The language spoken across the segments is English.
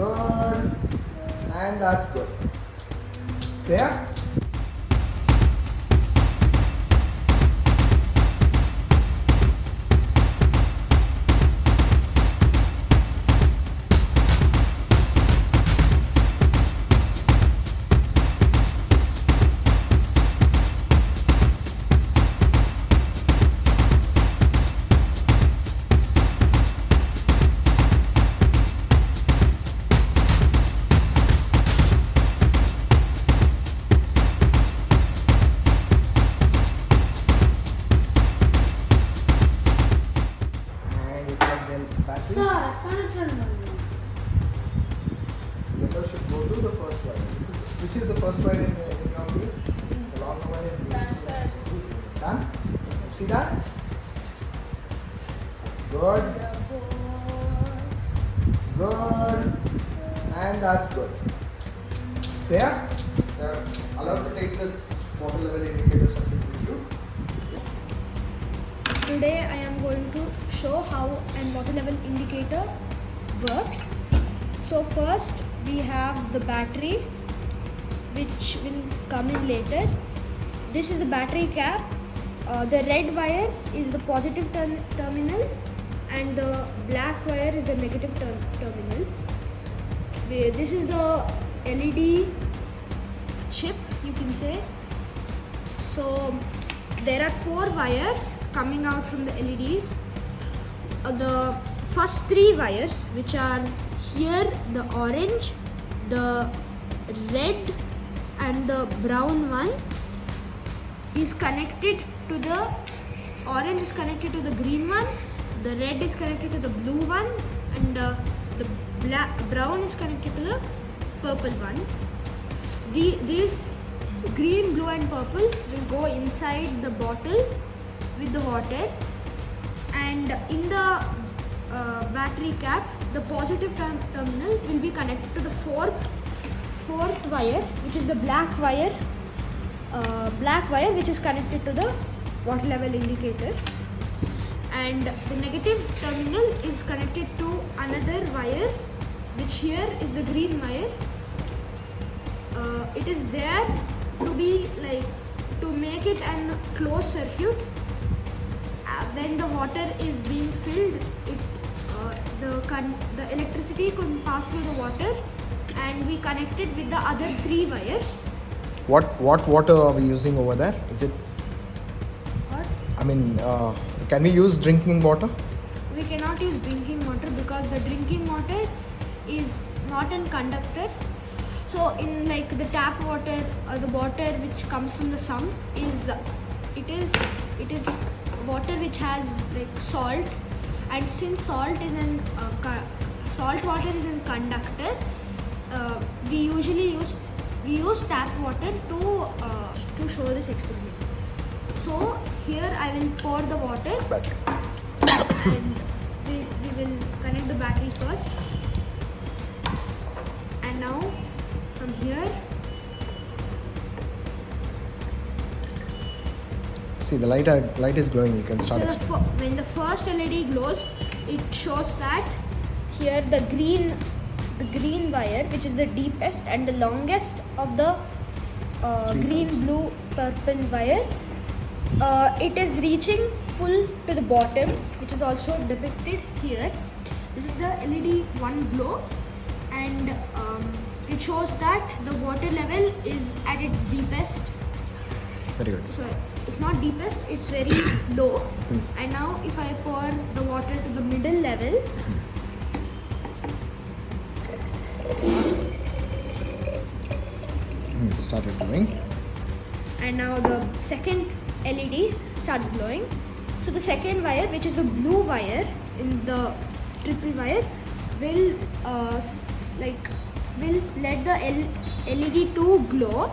Good. And that's good. Clear? And you plug the battery. Sir, I can't remember. Yellow should go to the first wire. Which is the first wire in your case? The longer one is green. Done, sir. Done? See that? Good. Good. And that's good. Clear? You're allowed to take this water level indicator circuit with you. Today I am going to show how an water level indicator works. So first we have the battery, which will come in later. This is the battery cap. The red wire is the positive terminal and the black wire is the negative terminal. This is the LED chip, you can say. So there are 4 wires coming out from the LEDs. The first 3 wires, which are here, the orange, the red and the brown one, is connected to the orange is connected to the green one, the red is connected to the blue one, and the brown is connected to the purple one. These green, blue and purple will go inside the bottle with the water, and in the battery cap, the positive terminal will be connected to the fourth wire, which is the black wire which is connected to the water level indicator, and the negative terminal is connected to another wire, which here is the green wire. It is there to make it an closed circuit. When the water is being filled, the electricity could pass through the water, and we connect it with the other 3 wires. What water are we using over there? Is it? What? I mean, can we use drinking water? We cannot use drinking water because the drinking water is not a conductor. So in like the tap water or the water which comes from the sump it is water which has like salt, and since salt water is a conductor, we usually use tap water to show this experiment. So here I will pour the water Battery. and we will connect the battery first, and now from here, See, the light is glowing. You can start. so when the first LED glows, it shows that here the green wire, which is the deepest and the longest of the green, blue, purple wire, it is reaching full to the bottom, which is also depicted here. This is the LED 1 glow, and it shows that the water level is at its deepest. Very good. Sorry, it's not deepest, it's very low. And now if I pour the water to the middle level, Started glowing. and now the second LED starts glowing. So the second wire, which is the blue wire in the triple wire, will will let the LED 2 glow,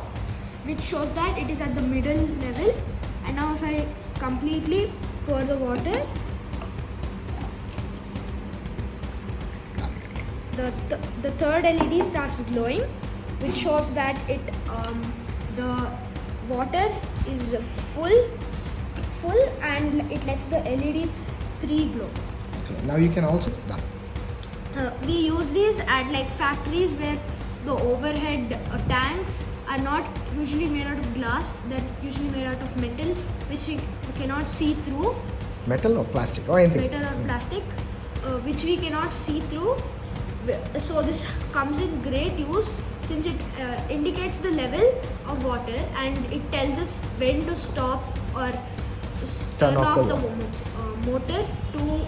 which shows that it is at the middle level. And now if I completely pour the water, the third LED starts glowing, which shows that the water is full and it lets the LED 3 glow. Okay, now you can also done. We use these at like factories where the overhead tanks are not usually made out of glass, they're usually made out of metal, which we cannot see through. Metal or plastic or anything? Metal or plastic, which we cannot see through. So this comes in great use since it indicates the level of water and it tells us when to stop or turn off the motor to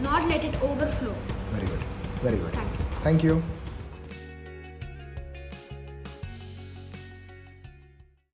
not let it overflow. Very good. Very good. Thank you. Thank you.